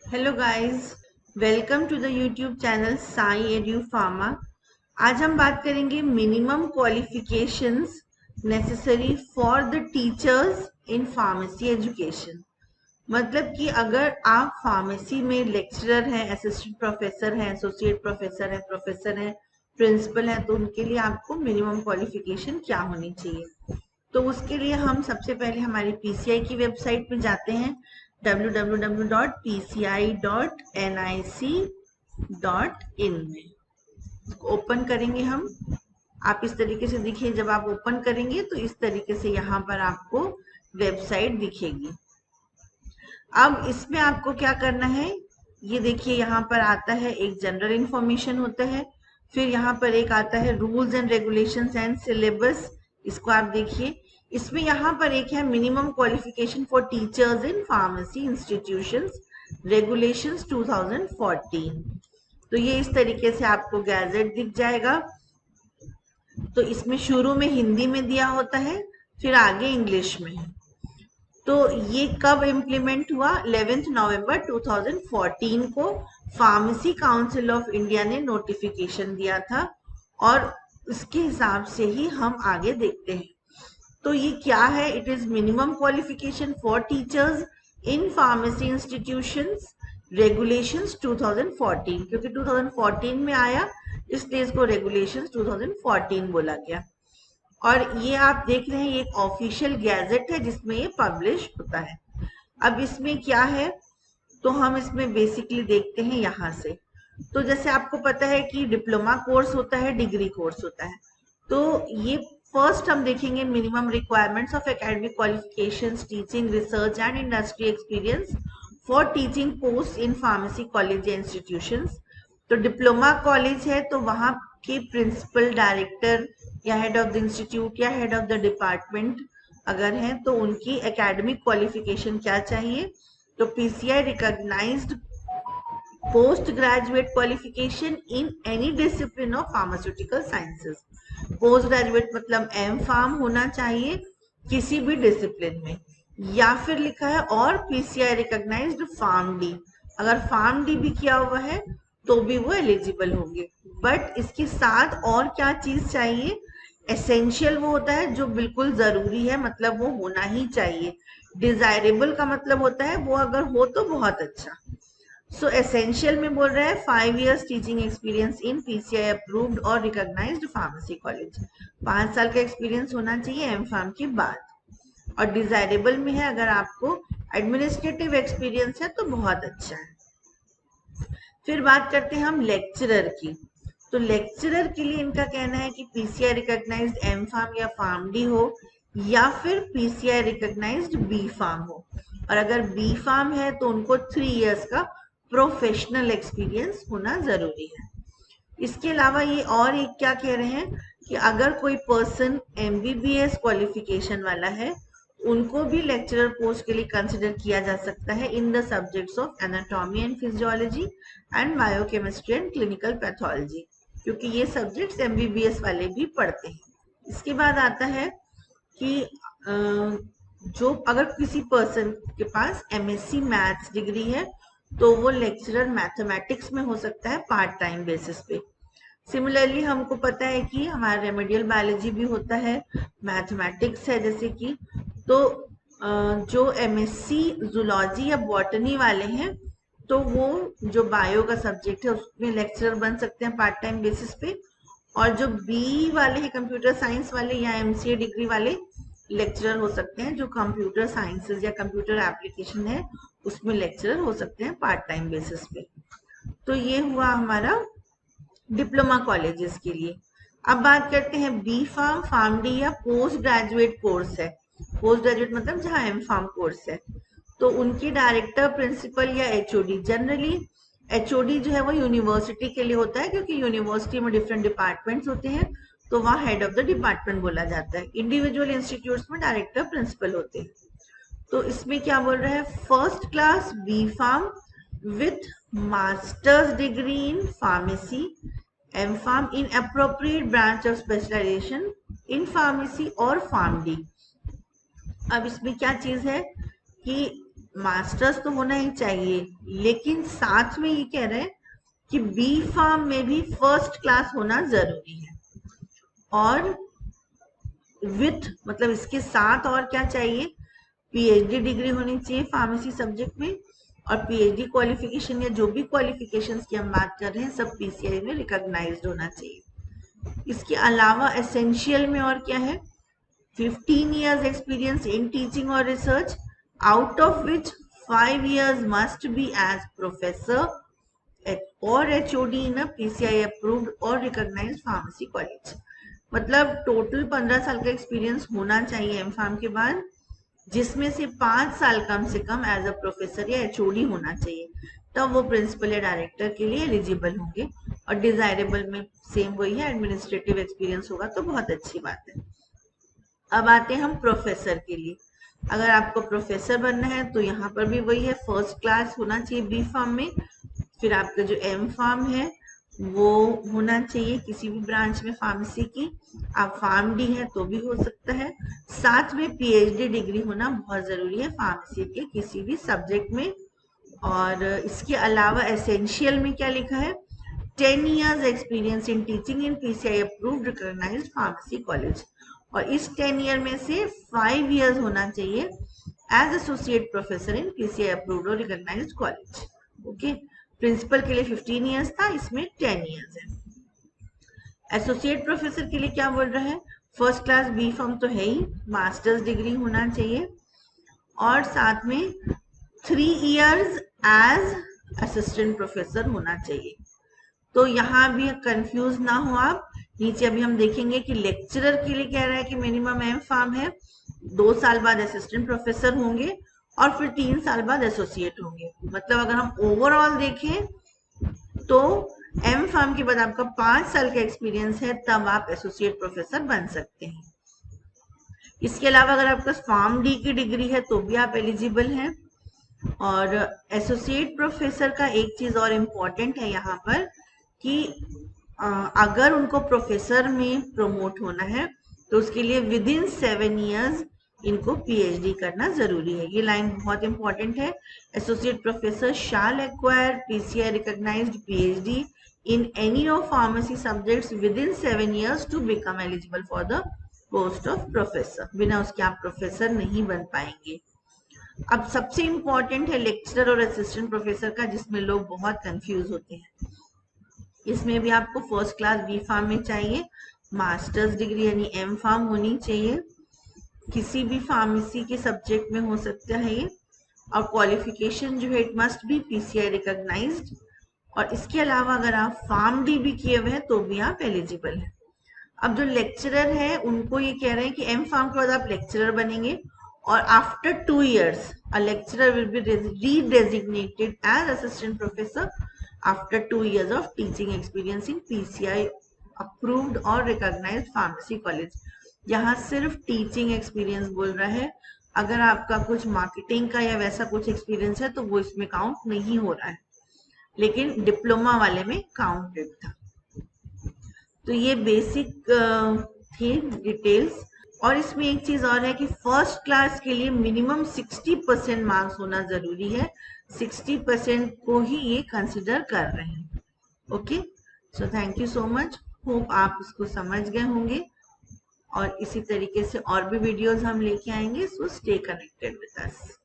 Hello guys, welcome to the YouTube channel Sai edu pharma. आज हम बात करेंगे minimum qualifications necessary for the teachers in pharmacy education. मतलब कि अगर आप फार्मेसी में लेक्चरर हैं, असिस्टेंट प्रोफेसर हैं, एसोसिएट प्रोफेसर हैं, प्रिंसिपल हैं, तो उनके लिए आपको मिनिमम क्वालिफिकेशन क्या होनी चाहिए। तो उसके लिए हम सबसे पहले हमारी पीसीआई की वेबसाइट पे जाते हैं www.pci.nic.in में ओपन करेंगे हम। आप इस तरीके से दिखिए, जब आप ओपन करेंगे तो इस तरीके से यहाँ पर आपको वेबसाइट दिखेगी। अब इसमें आपको क्या करना है, ये देखिए यहाँ पर आता है एक जनरल इंफॉर्मेशन होता है, फिर यहाँ पर एक आता है rules and regulations and syllabus. इसको आप देखिए, इसमें यहाँ पर एक है minimum qualification for teachers in pharmacy institutions regulations 2014। तो ये इस तरीके से आपको गैजेट दिख जाएगा। तो इसमें शुरू में हिंदी में दिया होता है, फिर आगे इंग्लिश में है। तो ये कब इम्प्लीमेंट हुआ? 11 नवंबर 2014 को फार्मेसी काउंसिल ऑफ इंडिया ने नोटिफिकेशन दिया था, और उसके हिसाब से ही हम आगे देखते हैं। तो ये क्या है? It is minimum qualification for teachers in pharmacy institutions regulations 2014, क्योंकि 2014 में आया इसलिए इसको रेगुलेशंस 2014 बोला गया। और ये आप देख रहे हैं, ये एक ऑफिशियल गैजेट है जिसमें ये पब्लिश होता है। अब इसमें क्या है, तो हम इसमें बेसिकली देखते हैं यहाँ से। तो जैसे आपको पता है कि डिप्लोमा कोर्स होता है, डिग्री कोर्स होता है। तो ये फर्स्ट हम देखेंगे minimum requirements of academic qualifications, teaching, research and industry experience for teaching post in pharmacy college या इंस्टीट्यूशंस। तो डिप्लोमा कॉलेज है तो वहाँ के प्रिंसिपल, डायरेक्टर या हेड ऑफ द इंस्टीट्यूट या हेड ऑफ द डिपार्टमेंट अगर हैं तो उनकी एकेडमिक क्वालिफिकेशन क्या चाहिए? तो PCI recognised post graduate qualification in any discipline of pharmaceutical sciences. Post graduate मतलब एम फार्म होना चाहिए किसी भी डिसिप्लिन में, या फिर लिखा है और पीसीआई रिकॉग्नाइज्ड फार्म डी। अगर फार्म डी भी किया हुआ है तो भी वो एलिजिबल होंगे। बट इसके साथ और क्या चीज चाहिए? एसेंशियल वो होता है जो बिल्कुल जरूरी है, मतलब वो होना ही चाहिए। डिजायरेबल का मतलब होता है वो अगर हो तो बहुत अच्छा। सो एसेंशियल में बोल रहा है 5 years teaching experience in PCI approved और रिकॉग्नाइज्ड फार्मेसी कॉलेज। 5 साल का एक्सपीरियंस होना चाहिए एम फार्म के बाद। और डिजायरेबल में है अगर आपको एडमिनिस्ट्रेटिव एक्सपीरियंस है तो बहुत अच्छा है। फिर बात करते हैं हम लेक्चरर की। तो लेक्चरर के लिए इनका कहना है कि पीसीआई रिकॉग्नाइज्ड एम फार्म या फार्म डी हो, या फिर पीसीआई रिकॉग्नाइज्ड बी फार्म हो। और अगर बी फार्म है तो उनको 3 years का प्रोफेशनल एक्सपीरियंस होना जरूरी है। इसके अलावा ये और एक क्या कह रहे हैं कि अगर कोई पर्सन एमबीबीएस क्वालिफिकेशन वाला है उनको भी लेक्चरर पोस्ट के लिए कंसिडर किया जा सकता है in the subjects of anatomy and physiology and biochemistry and clinical pathology, क्योंकि ये सब्जेक्ट्स एमबीबीएस वाले भी पढ़ते हैं। इसके बाद आता है कि जो अगर किसी पर्सन के पास एमएससी मैथ्स डिग्री है तो वो लेक्चरर मैथमेटिक्स में हो सकता है पार्ट टाइम बेसिस पे। सिमिलरली हमको पता है कि हमारा रेमेडियल बायोलॉजी भी होता है, मैथमेटिक्स है जैसे कि। तो जो एमएससी जूलॉजी या बॉटनी वाले हैं तो वो जो बायो का सब्जेक्ट है उसमें लेक्चरर बन सकते हैं पार्ट टाइम बेसिस पे। और जो बी वाले हैं कंप्यूटर साइंस वाले या एमसीए डिग्री वाले लेक्चरर हो सकते हैं, जो कंप्यूटर साइंसेज या कंप्यूटर एप्लीकेशन है उसमें लेक्चरर हो सकते हैं पार्ट टाइम बेसिस पे। तो ये हुआ हमारा डिप्लोमा कॉलेजेस के लिए। अब बात करते हैं बी फार्म, फार्म डी या पोस्ट ग्रेजुएट कोर्स है। पोस्ट ग्रेजुएट मतलब जहाँ एम फार्म कोर्स है, तो उनकी डायरेक्टर, प्रिंसिपल या एचओडी। जनरली एचओडी जो है वो यूनिवर्सिटी के लिए होता है, क्योंकि यूनिवर्सिटी में डिफरेंट डिपार्टमेंट्स होते हैं तो वहाँ हेड ऑफ द डिपार्टमेंट बोला जाता है। इंडिविजुअल इंस्टीट्यूट्स में डायरेक्टर, प्रिंसिपल होते हैं। तो इसमें क्या बोल रहा है? First class B pharm with masters degree in pharmacy, M pharm in appropriate branch of specialisation in pharmacy और फार्म डी। अब इसमें क्या चीज है कि मास्टर्स तो होना ही चाहिए, लेकिन साथ में ये कह रहे हैं कि बी फार्म में भी फर्स्ट क्लास होना जरूरी है। और विथ मतलब इसके साथ और क्या चाहिए, पीएचडी डिग्री होनी चाहिए फार्मेसी सब्जेक्ट में, और पीएचडी क्वालिफिकेशन या जो भी क्वालिफिकेशंस की हम बात कर रहे हैं सब पीसीआई में रिकॉग्नाइज्ड होना चाहिए। इसके अलावा एसेंशियल में और क्या है, 15 years experience in teaching or research, out of which 5 years must be as professor or HOD in a PCI approved or recognized pharmacy college। मतलब टोटल 15 साल का एक्सपीरियंस होना चाहिए एम फार्म के बाद, जिसमें से 5 साल कम से कम एज अ प्रोफेसर या एचओडी होना चाहिए, तब वो प्रिंसिपल या डायरेक्टर के लिए एलिजिबल होंगे। और डिजायरेबल में सेम वही है, एडमिनिस्ट्रेटिव एक्सपीरियंस होगा तो बहुत अच्छी बात है। अब आते हैं हम प्रोफेसर के लिए। अगर आपको प्रोफेसर बनना है तो यहाँ पर भी वही है, फर्स्ट क्लास होना चाहिए बी फार्म में। फिर आपका जो एम फार्म है वो होना चाहिए किसी भी ब्रांच में फार्मेसी की, आप फार्म डी है तो भी हो सकता है। साथ में पीएचडी डिग्री होना बहुत जरूरी है फार्मेसी के किसी भी सब्जेक्ट में। और इसके अलावा एसेंशियल में क्या लिखा है, 10 years experience in teaching in PCI approved recognized pharmacy college। और इस 10 ईयर में से 5 years होना चाहिए as associate professor in PCI approved और recognized college। ओके, प्रिंसिपल के लिए 15 years था, इसमें 10 years है। एसोसिएट प्रोफेसर के लिए क्या बोल रहा है, फर्स्ट क्लास बी फार्म तो है ही, मास्टर्स डिग्री होना चाहिए, और साथ में 3 years एज असिस्टेंट प्रोफेसर होना चाहिए। तो यहाँ भी कंफ्यूज ना हो आप, नीचे अभी हम देखेंगे कि लेक्चरर के लिए कह रहा है कि मिनिमम एम फार्म है, 2 साल बाद असिस्टेंट प्रोफेसर होंगे और फिर 3 साल बाद एसोसिएट होंगे। मतलब अगर हम ओवरऑल देखें तो एम फार्म के बाद आपका 5 साल का एक्सपीरियंस है, तब आप एसोसिएट प्रोफेसर बन सकते हैं। इसके अलावा अगर आपका फार्म डी की डिग्री है तो भी आप एलिजिबल हैं। और एसोसिएट प्रोफेसर का एक चीज और इम्पोर्टेंट है यहाँ पर कि अगर उनको प्रोफेसर में प्रमोट होना है तो उसके लिए विद इन 7 years इनको पीएचडी करना जरूरी है। ये लाइन बहुत इंपॉर्टेंट है, associate professor shall acquire PCI recognised PhD in any of pharmacy subjects within 7 years to become eligible for the post of professor. बिना उसके आप प्रोफेसर नहीं बन पाएंगे। अब सबसे इंपॉर्टेंट है लेक्चरर और असिस्टेंट प्रोफेसर का, जिसमें लोग बहुत कंफ्यूज होते हैं। इसमें भी आपको फर्स्ट क्लास बी फार्म में चाहिए, मास्टर्स डिग्री यानी एम फार्म होनी चाहिए, किसी भी फार्मेसी के सब्जेक्ट में हो सकता है ये, और क्वालिफिकेशन जो है it must be PCI recognised. और इसके अलावा अगर आप फार्म डी भी किए हुए हैं तो भी आप एलिजिबल हैं। अब जो लेक्चरर है उनको ये कह रहे हैं कि एम फार्म के बाद आप लेक्चरर बनेंगे, और after 2 years a lecturer will be redesignated as assistant professor after 2 years of teaching experience in PCI approved or recognized pharmacy college। यहाँ सिर्फ टीचिंग एक्सपीरियंस बोल रहा है, अगर आपका कुछ मार्केटिंग का या वैसा कुछ एक्सपीरियंस है तो वो इसमें काउंट नहीं हो रहा है, लेकिन डिप्लोमा वाले में काउंटेड था। तो ये बेसिक थी डिटेल्स। और इसमें एक चीज और है कि फर्स्ट क्लास के लिए मिनिमम 60% मार्क्स होना जरूरी है, 60% को ही ये कंसिडर कर रहे हैं। Okay, so thank you so much, hope आप इसको समझ गए होंगे, और इसी तरीके से और भी वीडियोस हम लेके आएंगे, so stay connected with us.